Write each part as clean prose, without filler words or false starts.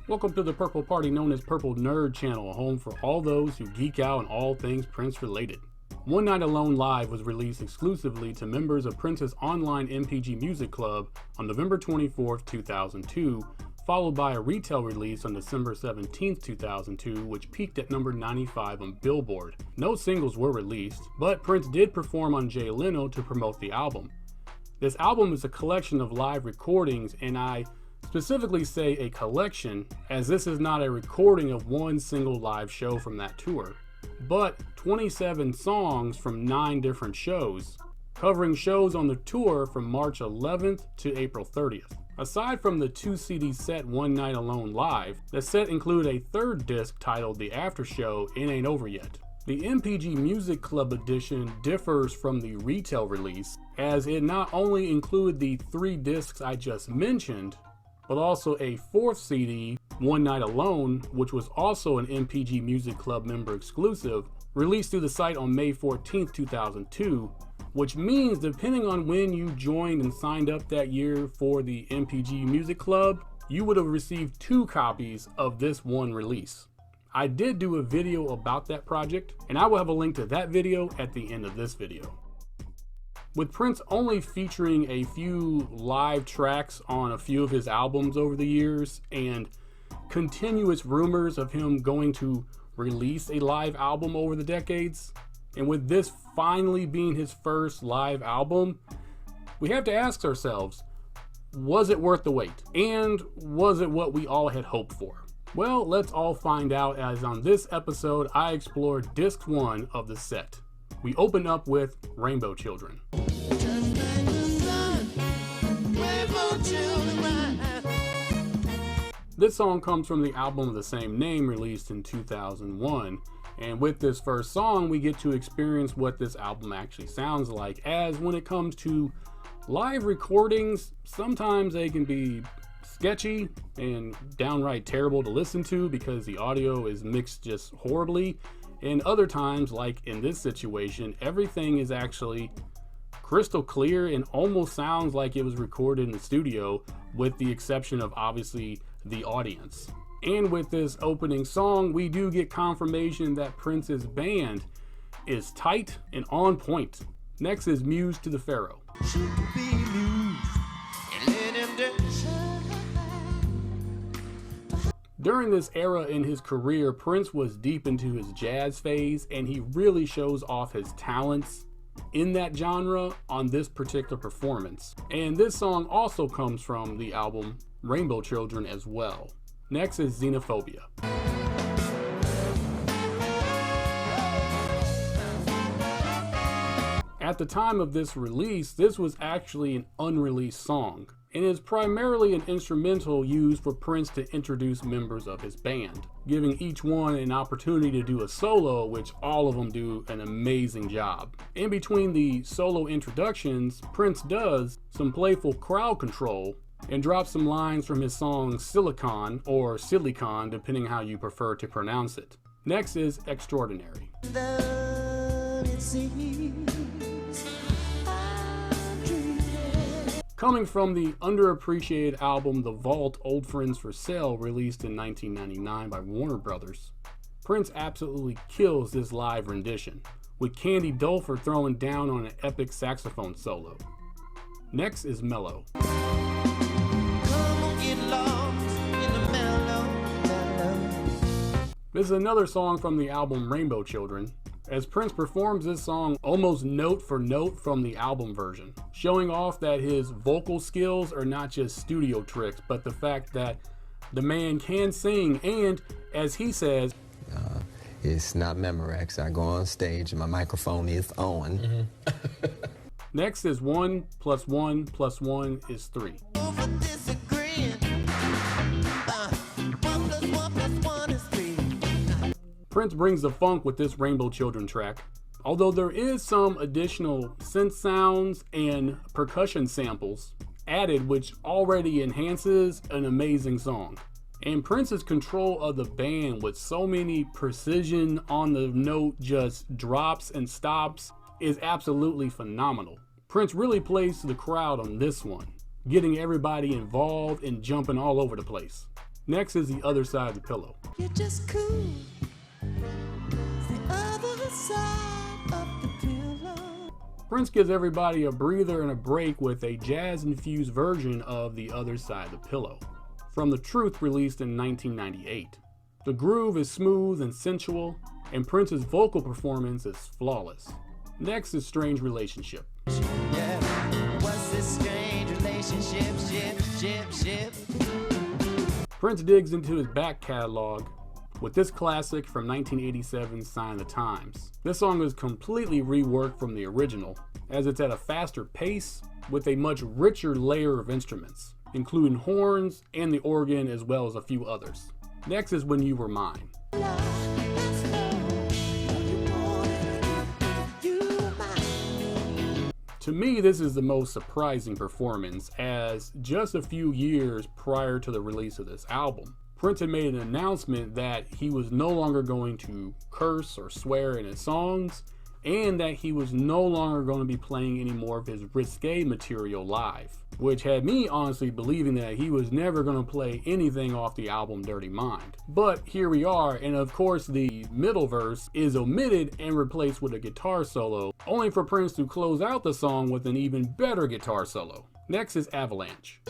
Welcome to the Purple Party, known as Purple Nerd Channel, a home for all those who geek out on all things Prince related. One Nite Alone Live was released exclusively to members of Prince's online MPG Music Club on November 24, 2002, followed by a retail release on December 17, 2002, which peaked at number 95 on Billboard. No singles were released, but Prince did perform on Jay Leno to promote the album. This album is a collection of live recordings, and I specifically say a collection, as this is not a recording of one single live show from that tour, but 27 songs from 9 different shows, covering shows on the tour from March 11th to April 30th. Aside from the 2 CD set One Nite Alone Live, the set included a third disc titled The After Show It Ain't Over Yet. The MPG Music Club edition differs from the retail release, as it not only included the 3 discs I just mentioned, but also a 4th CD, One Nite Alone, which was also an MPG Music Club member exclusive, released through the site on May 14, 2002, which means depending on when you joined and signed up that year for the MPG Music Club, you would have received 2 copies of this one release. I did do a video about that project, and I will have a link to that video at the end of this video. With Prince only featuring a few live tracks on a few of his albums over the years, and continuous rumors of him going to release a live album over the decades, and with this finally being his first live album, we have to ask ourselves, was it worth the wait? And was it what we all had hoped for? Well, let's all find out, as on this episode I explored disc 1 of the set. We open up with Rainbow Children. This song comes from the album of the same name, released in 2001, and with this first song we get to experience what this album actually sounds like, as when it comes to live recordings, sometimes they can be sketchy and downright terrible to listen to because the audio is mixed just horribly, and other times, like in this situation, everything is actually crystal clear and almost sounds like it was recorded in the studio, with the exception of obviously the audience. And with this opening song, we do get confirmation that Prince's band is tight and on point. Next is Muse to the Pharaoh. During this era in his career, Prince was deep into his jazz phase, and he really shows off his talents in that genre on this particular performance. And this song also comes from the album Rainbow Children as well. Next is Xenophobia. At the time of this release, this was actually an unreleased song, and is primarily an instrumental used for Prince to introduce members of his band, giving each one an opportunity to do a solo, which all of them do an amazing job. In between the solo introductions, Prince does some playful crowd control and drops some lines from his song Silicon, or Silicon, depending how you prefer to pronounce it. Next is Extraordinary. Coming from the underappreciated album The Vault Old Friends for Sale, released in 1999 by Warner Brothers, Prince absolutely kills this live rendition, with Candy Dulfer throwing down on an epic saxophone solo. Next is Mellow. This is another song from the album Rainbow Children, as Prince performs this song almost note for note from the album version, showing off that his vocal skills are not just studio tricks, but the fact that the man can sing, and as he says, it's not Memorex. I go on stage and my microphone is on. Next is 1 + 1 + 1 is 3. Prince brings the funk with this Rainbow Children track, although there is some additional synth sounds and percussion samples added, which already enhances an amazing song. And Prince's control of the band with so many precision on the note just drops and stops is absolutely phenomenal. Prince really plays to the crowd on this one, getting everybody involved and jumping all over the place. Next is The Other Side of the Pillow. You're just cool. It's the other side of the pillow. Prince gives everybody a breather and a break with a jazz-infused version of The Other Side of the Pillow, from The Truth, released in 1998. The groove is smooth and sensual, and Prince's vocal performance is flawless. Next is Strange Relationship. Yeah. What's this strange relationship? Ship. Prince digs into his back catalog with this classic from 1987's Sign of the Times. This song is completely reworked from the original, as it's at a faster pace with a much richer layer of instruments, including horns and the organ as well as a few others. Next is When You Were Mine. To me, this is the most surprising performance, as just a few years prior to the release of this album, Prince had made an announcement that he was no longer going to curse or swear in his songs, and that he was no longer going to be playing any more of his risque material live, which had me honestly believing that he was never going to play anything off the album Dirty Mind. But here we are, and of course the middle verse is omitted and replaced with a guitar solo, only for Prince to close out the song with an even better guitar solo. Next is Avalanche.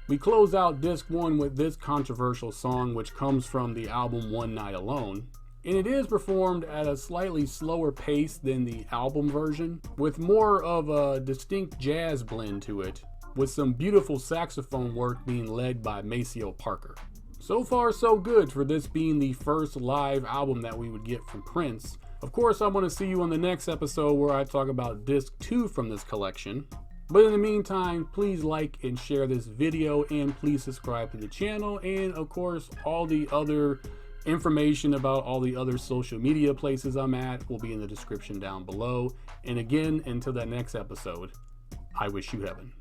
We close out disc 1 with this controversial song, which comes from the album One Nite Alone, and it is performed at a slightly slower pace than the album version, with more of a distinct jazz blend to it, with some beautiful saxophone work being led by Maceo Parker. So far so good for this being the first live album that we would get from Prince. Of course, I want to see you on the next episode where I talk about disc 2 from this collection. But in the meantime, please like and share this video, and please subscribe to the channel, and of course all the other information about all the other social media places I'm at will be in the description down below. And again, until that next episode, I wish you heaven.